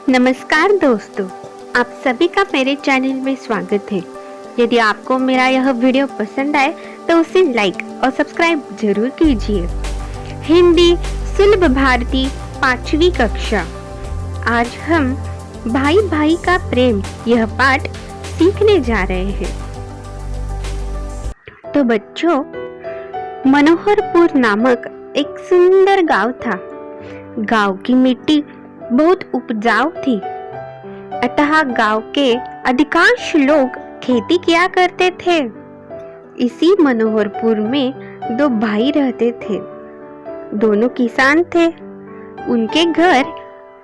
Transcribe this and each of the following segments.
नमस्कार दोस्तों, आप सभी का मेरे चैनल में स्वागत है। यदि आपको मेरा यह वीडियो पसंद आए तो उसे लाइक और सब्सक्राइब जरूर कीजिए। हिंदी सुलभ भारती 5वीं कक्षा। आज हम भाई भाई का प्रेम यह पाठ सीखने जा रहे हैं। तो बच्चों, मनोहरपुर नामक एक सुंदर गांव था। गांव की मिट्टी बहुत उपजाऊ थी, अतः गांव के अधिकांश लोग खेती किया करते थे। इसी मनोहरपुर में दो भाई रहते थे। दोनों किसान थे। उनके घर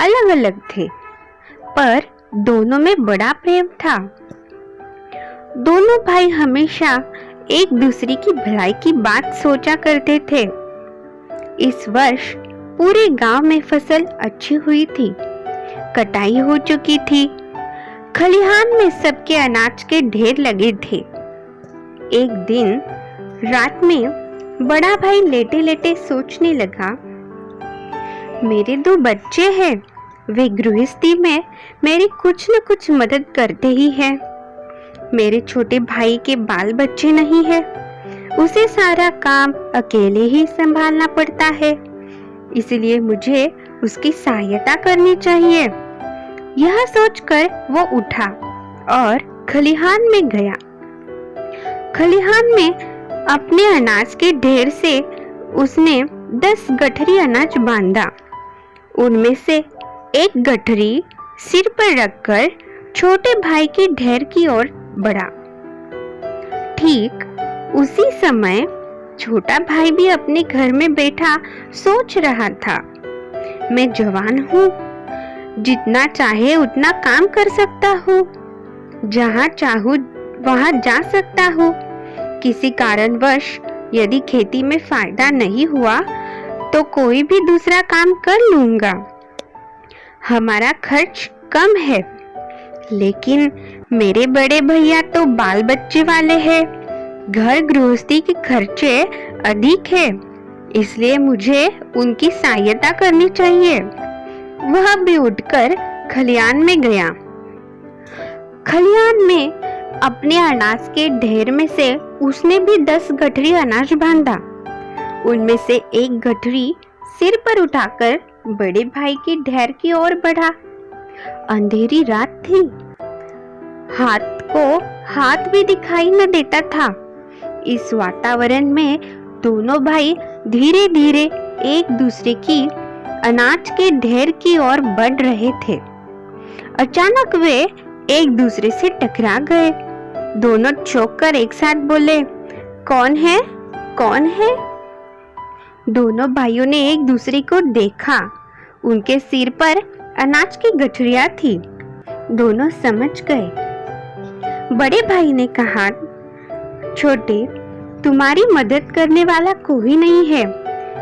अलग अलग थे, पर दोनों में बड़ा प्रेम था। दोनों भाई हमेशा एक दूसरे की भलाई की बात सोचा करते थे। इस वर्ष पूरे गांव में फसल अच्छी हुई थी। कटाई हो चुकी थी। खलिहान में सबके अनाज के ढेर लगे थे। एक दिन रात में बड़ा भाई लेटे लेटे सोचने लगा, मेरे दो बच्चे हैं, वे गृहस्थी में मेरी कुछ न कुछ मदद करते ही हैं। मेरे छोटे भाई के बाल बच्चे नहीं है, उसे सारा काम अकेले ही संभालना पड़ता है, इसलिए मुझे उसकी सहायता करनी चाहिए। यह सोचकर वो उठा और खलिहान में गया। खलिहान में अपने अनाज के ढेर से उसने 10 गठरी अनाज बांधा। उनमें से एक गठरी सिर पर रखकर छोटे भाई के ढेर की ओर बढ़ा। ठीक उसी समय छोटा भाई भी अपने घर में बैठा सोच रहा था, मैं जवान हूँ, जितना चाहे उतना काम कर सकता हूँ, जहाँ चाहूँ वहाँ जा सकता हूँ। किसी कारणवश यदि खेती में फायदा नहीं हुआ तो कोई भी दूसरा काम कर लूँगा। हमारा खर्च कम है, लेकिन मेरे बड़े भैया तो बाल बच्चे वाले हैं। घर गृहस्थी के खर्चे अधिक है, इसलिए मुझे उनकी सहायता करनी चाहिए। वह भी उठकर खलिहान में गया। खलिहान में अपने अनाज के ढेर में से उसने भी 10 गठरी अनाज बांधा। उनमें से एक गठरी सिर पर उठाकर बड़े भाई के ढेर की ओर बढ़ा। अंधेरी रात थी, हाथ भी दिखाई न देता था। इस वातावरण में दोनों भाई धीरे धीरे एक दूसरे की अनाज के ढेर की ओर बढ़ रहे थे। अचानक वे एक दूसरे से टकरा गए। दोनों चौंक कर एक साथ बोले, कौन है, कौन है? दोनों भाइयों ने एक दूसरे को देखा। उनके सिर पर अनाज की गठरियां थी। दोनों समझ गए। बड़े भाई ने कहा, छोटे, तुम्हारी मदद करने वाला कोई नहीं है।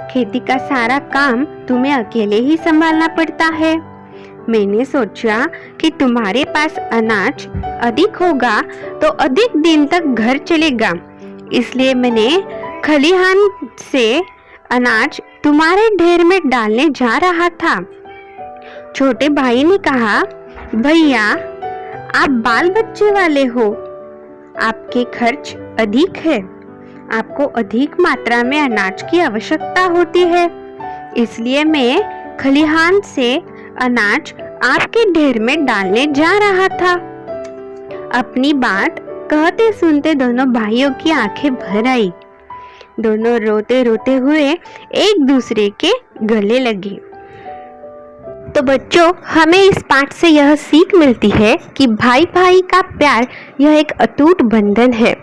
खेती का सारा काम तुम्हें अकेले ही संभालना पड़ता है। मैंने सोचा कि तुम्हारे पास अनाज अधिक होगा तो अधिक दिन तक घर चलेगा, इसलिए मैंने खलिहान से अनाज तुम्हारे ढेर में डालने जा रहा था। छोटे भाई ने कहा, भैया, आप बाल बच्चे वाले हो, आपके खर्च अधिक है, आपको अधिक मात्रा में अनाज की आवश्यकता होती है, इसलिए मैं खलिहान से अनाज आपके ढेर में डालने जा रहा था। अपनी बात कहते सुनते दोनों भाइयों की आंखें भर आई। दोनों रोते रोते हुए एक दूसरे के गले लगे। तो बच्चों, हमें इस पाठ से यह सीख मिलती है कि भाई भाई का प्यार यह एक अटूट बंधन है।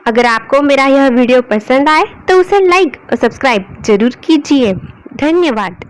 अगर आपको मेरा यह वीडियो पसंद आए तो उसे लाइक और सब्सक्राइब जरूर कीजिए। धन्यवाद।